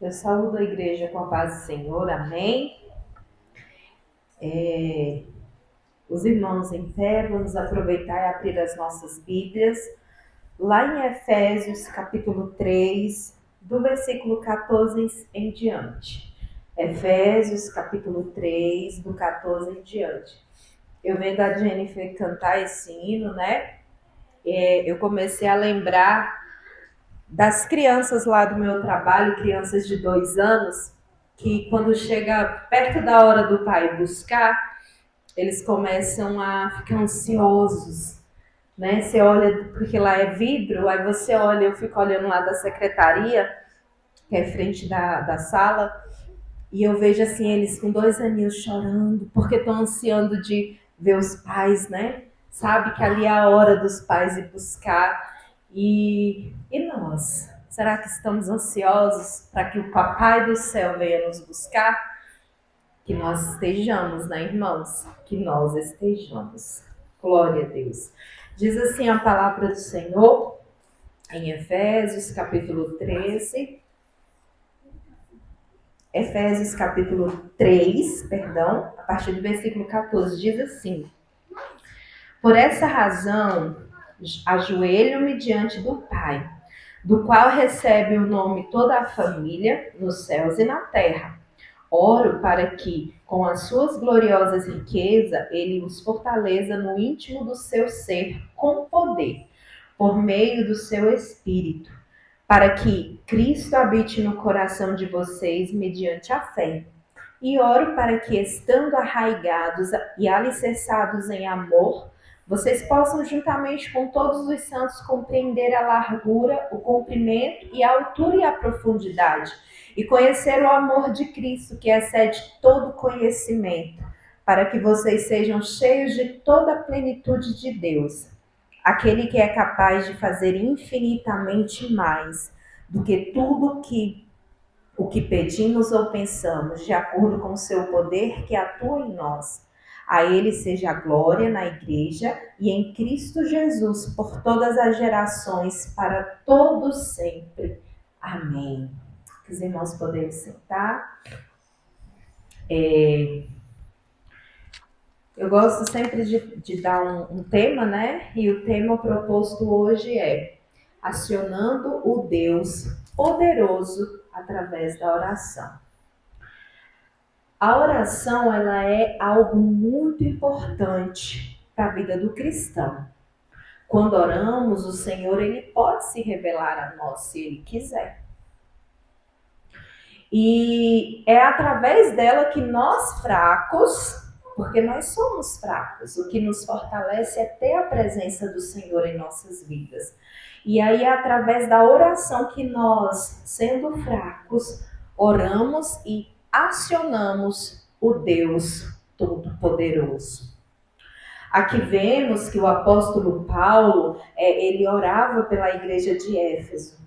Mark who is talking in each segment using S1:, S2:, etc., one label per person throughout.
S1: Eu saúdo a igreja com a paz do Senhor, amém. Os irmãos em pé, vamos aproveitar e abrir as nossas Bíblias, lá em Efésios, capítulo 3, do versículo 14 em diante. Efésios, capítulo 3, do 14 em diante. Eu vendo a Jennifer cantar esse hino, né? Eu comecei a lembrar das crianças lá do meu trabalho, crianças de 2 anos, que quando chega perto da hora do pai buscar, eles começam a ficar ansiosos, né? Você olha, porque lá é vidro, aí você olha, eu fico olhando lá da secretaria, que é frente da sala, e eu vejo assim, eles com 2 aninhos chorando, porque estão ansiando de ver os pais, né? Sabe que ali é a hora dos pais ir buscar. E nós? Será que estamos ansiosos para que o Papai do Céu venha nos buscar? Que nós estejamos, né, irmãos? Que nós estejamos. Glória a Deus. Diz assim a palavra do Senhor em Efésios, capítulo 13. Efésios, capítulo 3, perdão, a partir do versículo 14, diz assim: Por essa razão, ajoelho-me diante do Pai, do qual recebe o nome toda a família, nos céus e na terra. Oro para que, com as suas gloriosas riquezas, ele os fortaleça no íntimo do seu ser com poder, por meio do seu Espírito, para que Cristo habite no coração de vocês mediante a fé. E oro para que, estando arraigados e alicerçados em amor, vocês possam, juntamente com todos os santos, compreender a largura, o comprimento e a altura e a profundidade, e conhecer o amor de Cristo, que excede todo conhecimento, para que vocês sejam cheios de toda a plenitude de Deus, aquele que é capaz de fazer infinitamente mais do que tudo o que pedimos ou pensamos, de acordo com o seu poder que atua em nós. A ele seja a glória na igreja e em Cristo Jesus por todas as gerações, para todos sempre. Amém. Os irmãos podem sentar. Eu gosto sempre de dar um tema, né? E o tema proposto hoje é acionando o Deus poderoso através da oração. A oração, ela é algo muito importante para a vida do cristão. Quando oramos, o Senhor, ele pode se revelar a nós se ele quiser. E é através dela que nós fracos, porque nós somos fracos, o que nos fortalece é ter a presença do Senhor em nossas vidas. E aí é através da oração que nós, sendo fracos, oramos e acionamos o Deus Todo-Poderoso. Aqui vemos que o apóstolo Paulo, ele orava pela igreja de Éfeso,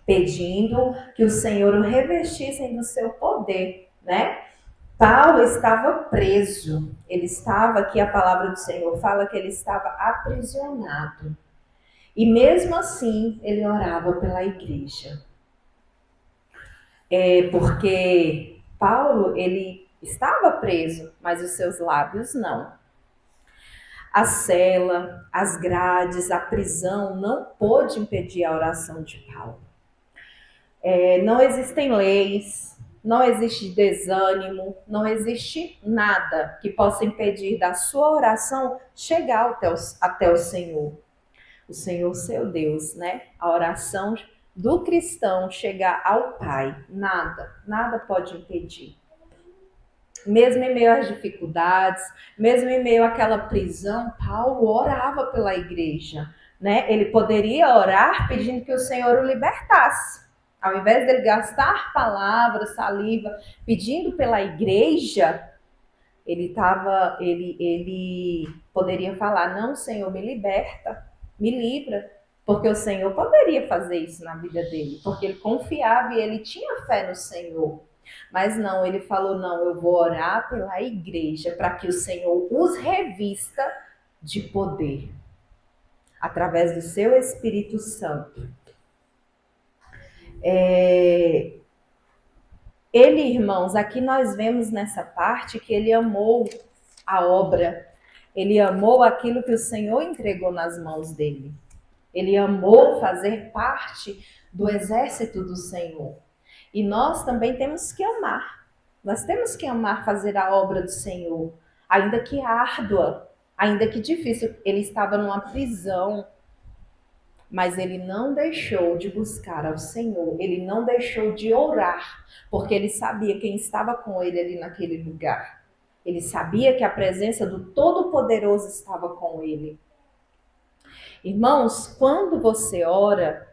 S1: pedindo que o Senhor o revestisse do seu poder, né? Paulo estava preso, ele estava, aqui a palavra do Senhor fala que ele estava aprisionado. E mesmo assim, ele orava pela igreja. Porque Paulo, ele estava preso, mas os seus lábios não. A cela, as grades, a prisão não pôde impedir a oração de Paulo. Não existem leis, não existe desânimo, não existe nada que possa impedir da sua oração chegar até o Senhor. O Senhor, seu Deus, né? A oração do cristão chegar ao Pai. Nada pode impedir. Mesmo em meio às dificuldades, mesmo em meio àquela prisão, Paulo orava pela igreja, né? Ele poderia orar pedindo que o Senhor o libertasse. Ao invés dele gastar palavras, saliva, pedindo pela igreja, ele poderia falar: não, Senhor, me liberta, me livra, porque o Senhor poderia fazer isso na vida dele, porque ele confiava e ele tinha fé no Senhor. Mas não, ele falou: não, eu vou orar pela igreja para que o Senhor os revista de poder, através do seu Espírito Santo. Ele, irmãos, aqui nós vemos nessa parte que ele amou a obra, ele amou aquilo que o Senhor entregou nas mãos dele. Ele amou fazer parte do exército do Senhor. E nós também temos que amar. Nós temos que amar fazer a obra do Senhor, ainda que árdua, ainda que difícil. Ele estava numa prisão, mas ele não deixou de buscar ao Senhor, ele não deixou de orar, porque ele sabia quem estava com ele ali naquele lugar. Ele sabia que a presença do Todo-Poderoso estava com ele. Irmãos, quando você ora,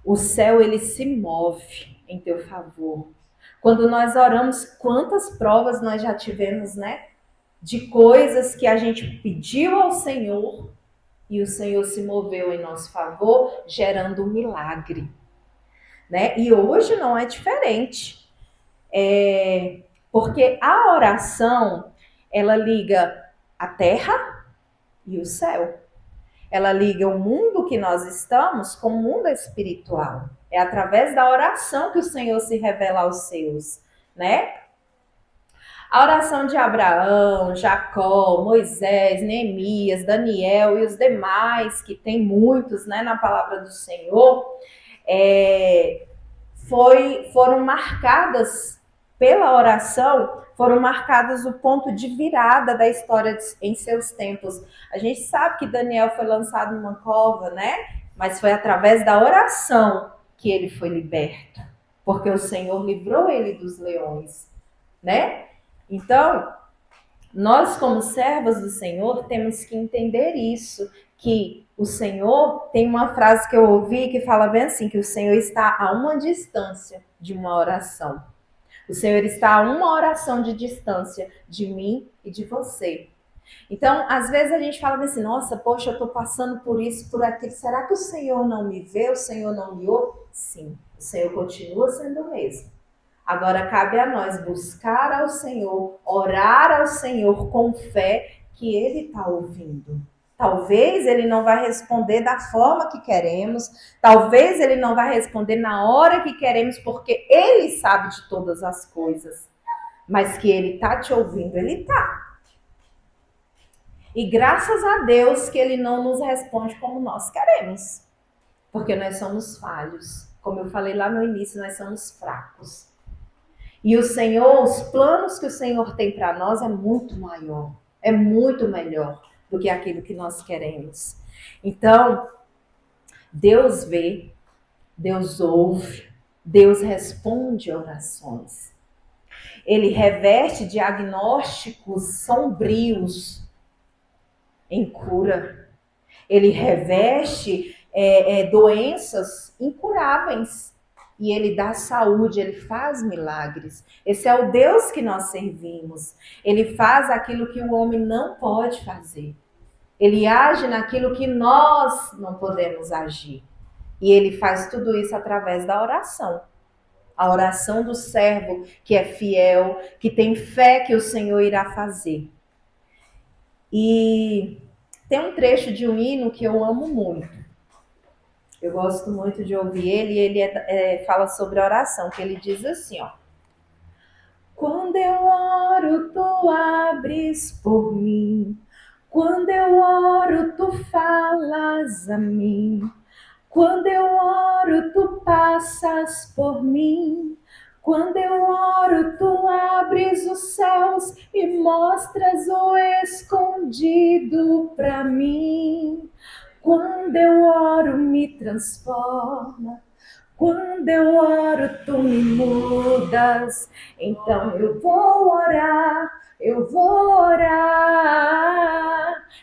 S1: o céu ele se move em teu favor. Quando nós oramos, quantas provas nós já tivemos, né? De coisas que a gente pediu ao Senhor e o Senhor se moveu em nosso favor, gerando um milagre, né? E hoje não é diferente, porque a oração ela liga a terra e o céu. Ela liga o mundo que nós estamos com o mundo espiritual. É através da oração que o Senhor se revela aos seus, né? A oração de Abraão, Jacó, Moisés, Neemias, Daniel e os demais, que tem muitos, né, na palavra do Senhor, foram marcadas pela oração, foram marcadas o ponto de virada da história em seus tempos. A gente sabe que Daniel foi lançado numa cova, né? Mas foi através da oração que ele foi liberto, porque o Senhor livrou ele dos leões, né? Então, nós como servos do Senhor temos que entender isso, que o Senhor, tem uma frase que eu ouvi que fala bem assim, que o Senhor está a uma distância de uma oração. O Senhor está a uma oração de distância de mim e de você. Então, às vezes a gente fala assim, nossa, poxa, eu estou passando por isso, por aquilo, será que o Senhor não me vê, o Senhor não me ouve? Sim, o Senhor continua sendo o mesmo. Agora cabe a nós buscar ao Senhor, orar ao Senhor com fé que Ele está ouvindo. Talvez Ele não vai responder da forma que queremos, talvez Ele não vai responder na hora que queremos, porque Ele sabe de todas as coisas. Mas que Ele está te ouvindo, Ele está. E graças a Deus que Ele não nos responde como nós queremos, porque nós somos falhos. Como eu falei lá no início, nós somos fracos. E o Senhor, os planos que o Senhor tem para nós é muito maior, é muito melhor do que aquilo que nós queremos. Então, Deus vê, Deus ouve, Deus responde orações. Ele reverte diagnósticos sombrios em cura. Ele reveste doenças incuráveis. E Ele dá saúde, Ele faz milagres. Esse é o Deus que nós servimos. Ele faz aquilo que o homem não pode fazer. Ele age naquilo que nós não podemos agir. E Ele faz tudo isso através da oração. A oração do servo que é fiel, que tem fé que o Senhor irá fazer. E tem um trecho de um hino que eu amo muito. Eu gosto muito de ouvir ele, e ele fala sobre oração, que ele diz assim, ó. Quando eu oro, tu abres por mim. Quando eu oro, tu falas a mim. Quando eu oro, tu passas por mim. Quando eu oro, tu abres os céus e mostras o escondido para mim. Quando eu oro, me transforma. Quando eu oro, tu me mudas. Então eu vou orar, eu vou orar,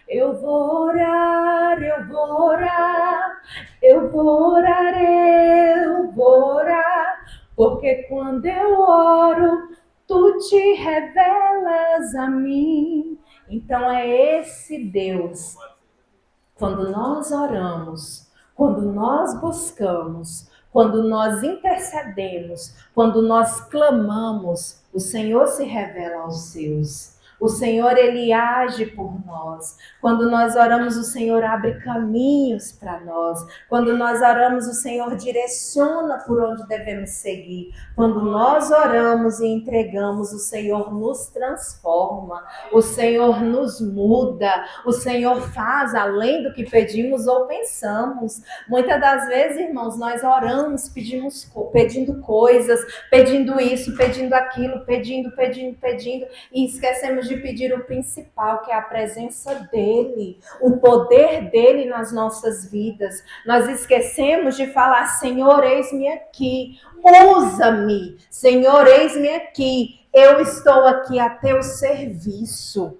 S1: eu vou orar, eu vou orar, eu vou orar, eu vou orar. Porque quando eu oro, tu te revelas a mim. Então é esse Deus. Quando nós oramos, quando nós buscamos, quando nós intercedemos, quando nós clamamos, o Senhor se revela aos seus. O Senhor, Ele age por nós. Quando nós oramos, o Senhor abre caminhos para nós. Quando nós oramos, o Senhor direciona por onde devemos seguir. Quando nós oramos e entregamos, o Senhor nos transforma. O Senhor nos muda. O Senhor faz além do que pedimos ou pensamos. Muitas das vezes, irmãos, nós oramos, pedindo coisas, pedindo isso, pedindo aquilo, pedindo, e esquecemos de pedir o principal, que é a presença dele, o poder dele nas nossas vidas. Nós esquecemos de falar: Senhor, eis-me aqui, usa-me, Senhor, eis-me aqui, eu estou aqui a teu serviço.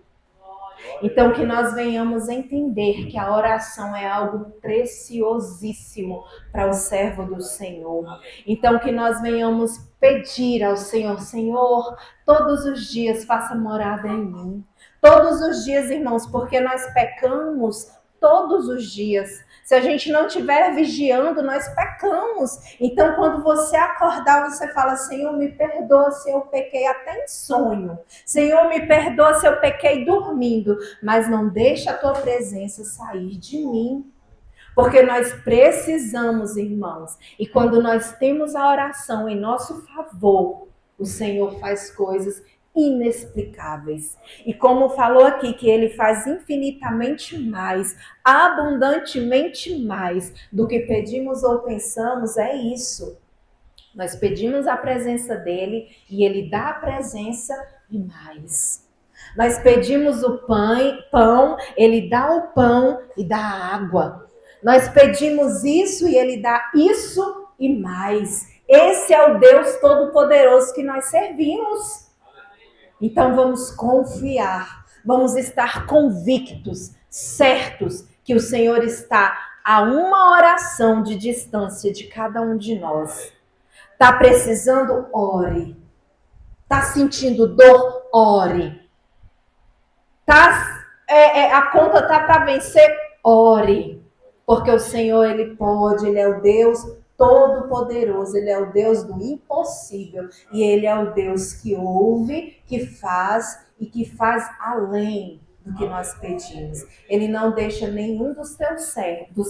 S1: Então, que nós venhamos entender que a oração é algo preciosíssimo para o servo do Senhor. Então, que nós venhamos pedir ao Senhor: Senhor, todos os dias faça morada em mim. Todos os dias, irmãos, porque nós pecamos todos os dias. Se a gente não estiver vigiando, nós pecamos. Então, quando você acordar, você fala: Senhor, me perdoa se eu pequei até em sonho. Senhor, me perdoa se eu pequei dormindo. Mas não deixa a tua presença sair de mim. Porque nós precisamos, irmãos. E quando nós temos a oração em nosso favor, o Senhor faz coisas inexplicáveis. E como falou aqui, que ele faz infinitamente mais, abundantemente mais do que pedimos ou pensamos, é isso. Nós pedimos a presença dele e ele dá a presença e mais. Nós pedimos o pão, ele dá o pão e dá a água. Nós pedimos isso e ele dá isso e mais. Esse é o Deus Todo-Poderoso que nós servimos. Então vamos confiar, vamos estar convictos, certos que o Senhor está a uma oração de distância de cada um de nós. Está precisando? Ore. Está sentindo dor? Ore. A conta está para vencer? Ore. Porque o Senhor, Ele pode, Ele é o Deus Todo-Poderoso, Ele é o Deus do impossível. E Ele é o Deus que ouve, que faz e que faz além do que nós pedimos. Ele não deixa nenhum dos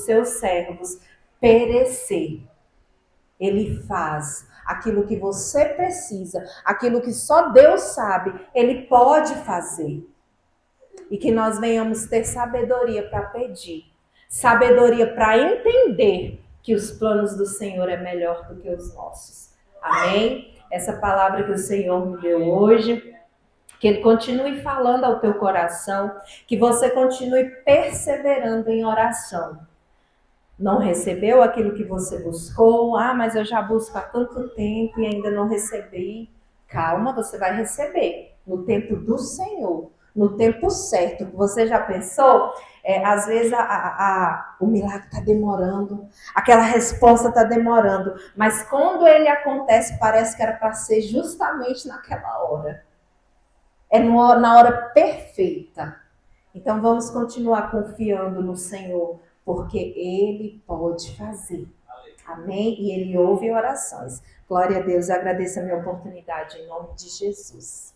S1: seus servos perecer. Ele faz aquilo que você precisa, aquilo que só Deus sabe, Ele pode fazer. E que nós venhamos ter sabedoria para pedir, sabedoria para entender que os planos do Senhor é melhor do que os nossos. Amém? Essa palavra que o Senhor me deu hoje, que Ele continue falando ao teu coração, que você continue perseverando em oração. Não recebeu aquilo que você buscou? Ah, mas eu já busco há tanto tempo e ainda não recebi. Calma, você vai receber no tempo do Senhor, no tempo certo. Você já pensou? Às vezes o milagre está demorando, aquela resposta está demorando, mas quando ele acontece, parece que era para ser justamente naquela hora. É na hora perfeita. Então vamos continuar confiando no Senhor, porque Ele pode fazer. Amém? E Ele ouve orações. Glória a Deus. Eu agradeço a minha oportunidade em nome de Jesus.